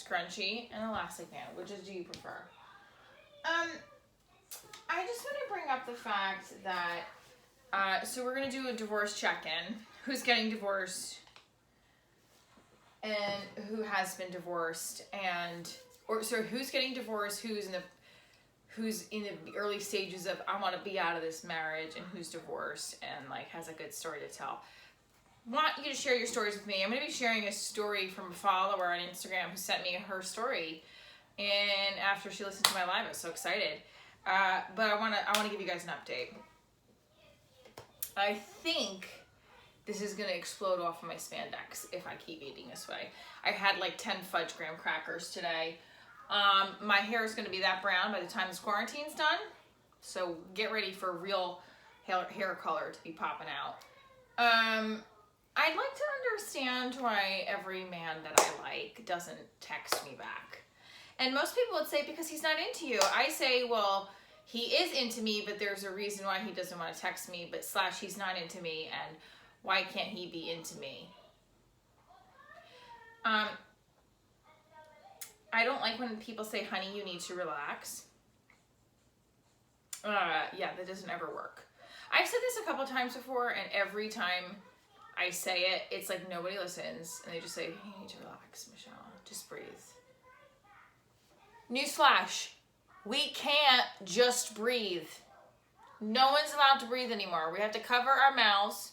scrunchie, and elastic band. Which do you prefer? I just want to bring up the fact that, so we're going to do a divorce check-in. Who's getting divorced and who has been divorced, and, or sorry, who's getting divorced, who's in the early stages of, I want to be out of this marriage, and who's divorced and like has a good story to tell. Want you to share your stories with me. I'm going to be sharing a story from a follower on Instagram who sent me her story, and after she listened to my live, I was so excited. But I want to give you guys an update. I think this is going to explode off of my spandex if I keep eating this way. I had like 10 fudge graham crackers today. My hair is going to be that brown by the time this quarantine's done. So get ready for real hair color to be popping out. I'd like to understand why every man that I like doesn't text me back. And most people would say because he's not into you. I say, well, he is into me, but there's a reason why he doesn't want to text me, but / he's not into me, and why can't he be into me? I don't like when people say, honey, you need to relax. Yeah, that doesn't ever work. I've said this a couple times before, and every time I say it, it's like nobody listens, and they just say, you need to relax, Michelle. Just breathe. Newsflash, we can't just breathe. No one's allowed to breathe anymore. We have to cover our mouths,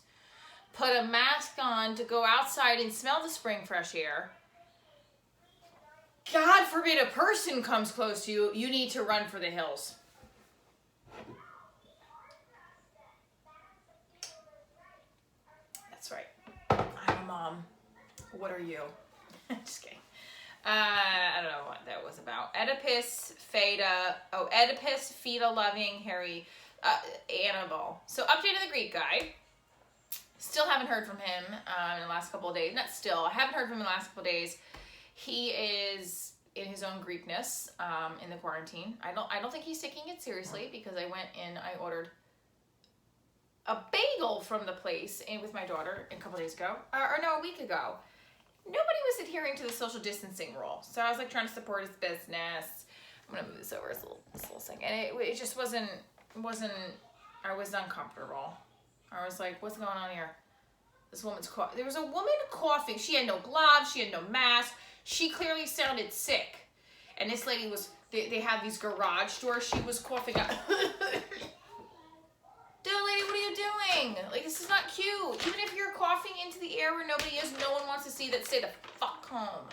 put a mask on to go outside and smell the spring fresh air. God forbid a person comes close to you, you need to run for the hills. That's right. I'm a mom. What are you? Just kidding. I don't know what that was about. Oedipus Feta loving Harry Annabelle. So update of the Greek guy. Still haven't heard from him in the last couple of days. Not still. I haven't heard from him in the last couple of days. He is in his own Greekness in the quarantine. I don't think he's taking it seriously because I went and I ordered a bagel from the place with my daughter a couple days ago. A week ago. Nobody was adhering to the social distancing rule. So I was like trying to support his business. I'm gonna move this over this little thing. And it just wasn't, I was uncomfortable. I was like, what's going on here? This woman's coughing. There was a woman coughing. She had no gloves. She had no mask. She clearly sounded sick. And this lady was, they had these garage doors. She was coughing out. Dude, lady, what are you doing? Like, this is not cute. Even if you're coughing into the air where nobody is, no one wants to see that. Stay the fuck home.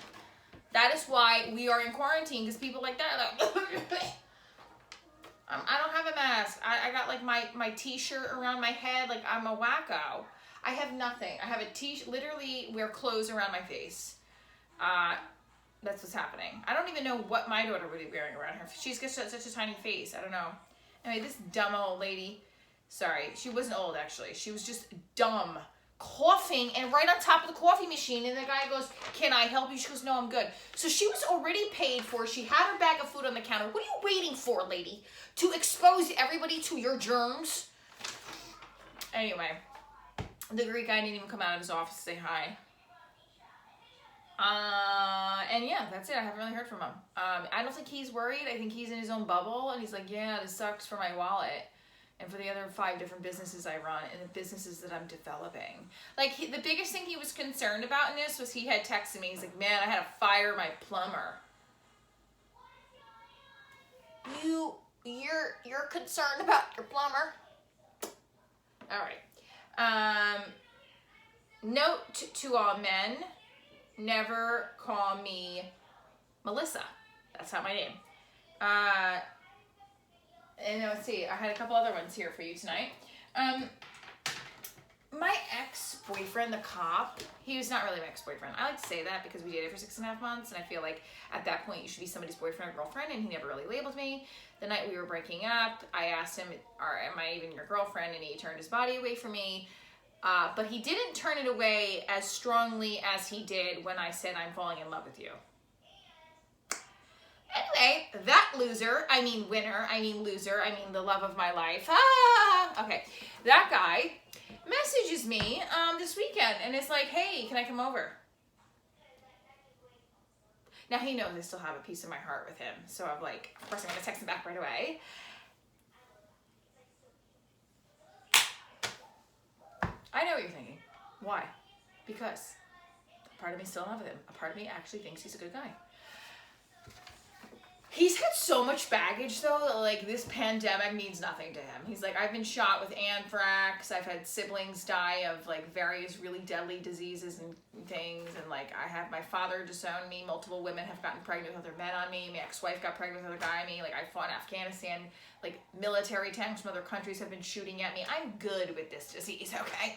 That is why we are in quarantine, because people like that are like, I don't have a mask. I got like my t-shirt around my head. Like I'm a wacko. I have nothing. I have a t-shirt, literally wear clothes around my face. That's what's happening. I don't even know what my daughter would be wearing around her. She's got such a tiny face. I don't know. Anyway, this dumb old lady, sorry, she wasn't old actually. She was just dumb. Coughing and right on top of the coffee machine, and the guy goes, can I help you? She goes, no, I'm good. So she was already paid for. She had her bag of food on the counter. What are you waiting for, lady? To expose everybody to your germs? Anyway, the Greek guy didn't even come out of his office to say hi. And yeah, that's it. I haven't really heard from him. I don't think he's worried. I think he's in his own bubble, and he's like, yeah, this sucks for my wallet. And for the other 5 different businesses I run and the businesses that I'm developing. Like, the biggest thing he was concerned about in this was he had texted me. He's like, man, I had to fire my plumber. You're concerned about your plumber? All right. Note to all men, never call me Melissa. That's not my name. And let's see, I had a couple other ones here for you tonight. My ex-boyfriend, the cop, he was not really my ex-boyfriend. I like to say that because we dated for 6.5 months, and I feel like at that point you should be somebody's boyfriend or girlfriend, and he never really labeled me. The night we were breaking up, I asked him, am I even your girlfriend? And he turned his body away from me. But he didn't turn it away as strongly as he did when I said, I'm falling in love with you. Anyway, that loser, I mean winner, I mean loser, I mean the love of my life. Okay, that guy messages me this weekend, and it's like, hey, can I come over? Now he knows I still have a piece of my heart with him. So I'm like, of course I'm gonna text him back right away. I know what you're thinking. Why? Because a part of me still in love with him. A part of me actually thinks he's a good guy. He's had so much baggage though that like this pandemic means nothing to him. He's like, I've been shot with anthrax. I've had siblings die of like various really deadly diseases and things. And like I have my father disowned me. Multiple women have gotten pregnant with other men on me. My ex-wife got pregnant with another guy on me. Like I fought in Afghanistan. Like military tanks from other countries have been shooting at me. I'm good with this disease, okay?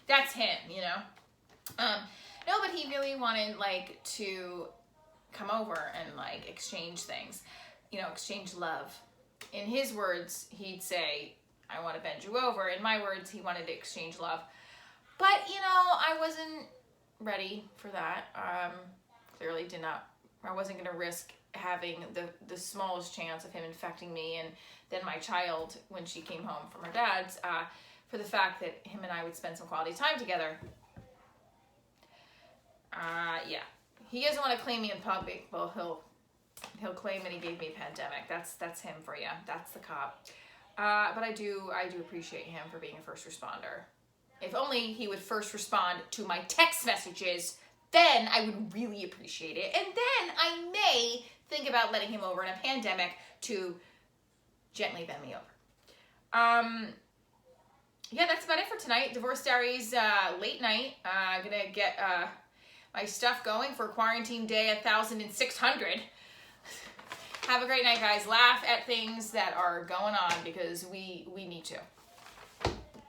That's him, you know? No, but he really wanted like to come over and like exchange things, you know, exchange love. In his words, he'd say, I want to bend you over. In my words, he wanted to exchange love. But, you know, I wasn't ready for that. Clearly did not, I wasn't going to risk having the smallest chance of him infecting me and then my child when she came home from her dad's, for the fact that him and I would spend some quality time together. Yeah. He doesn't want to claim me in public. Well, he'll claim that he gave me a pandemic. That's him for you. That's the cop. But I do appreciate him for being a first responder. If only he would first respond to my text messages, then I would really appreciate it. And then I may think about letting him over in a pandemic to gently bend me over. Yeah, that's about it for tonight. Divorce Diaries, late night. Gonna get my stuff going for quarantine day 1,600. Have a great night, guys. Laugh at things that are going on because we need to.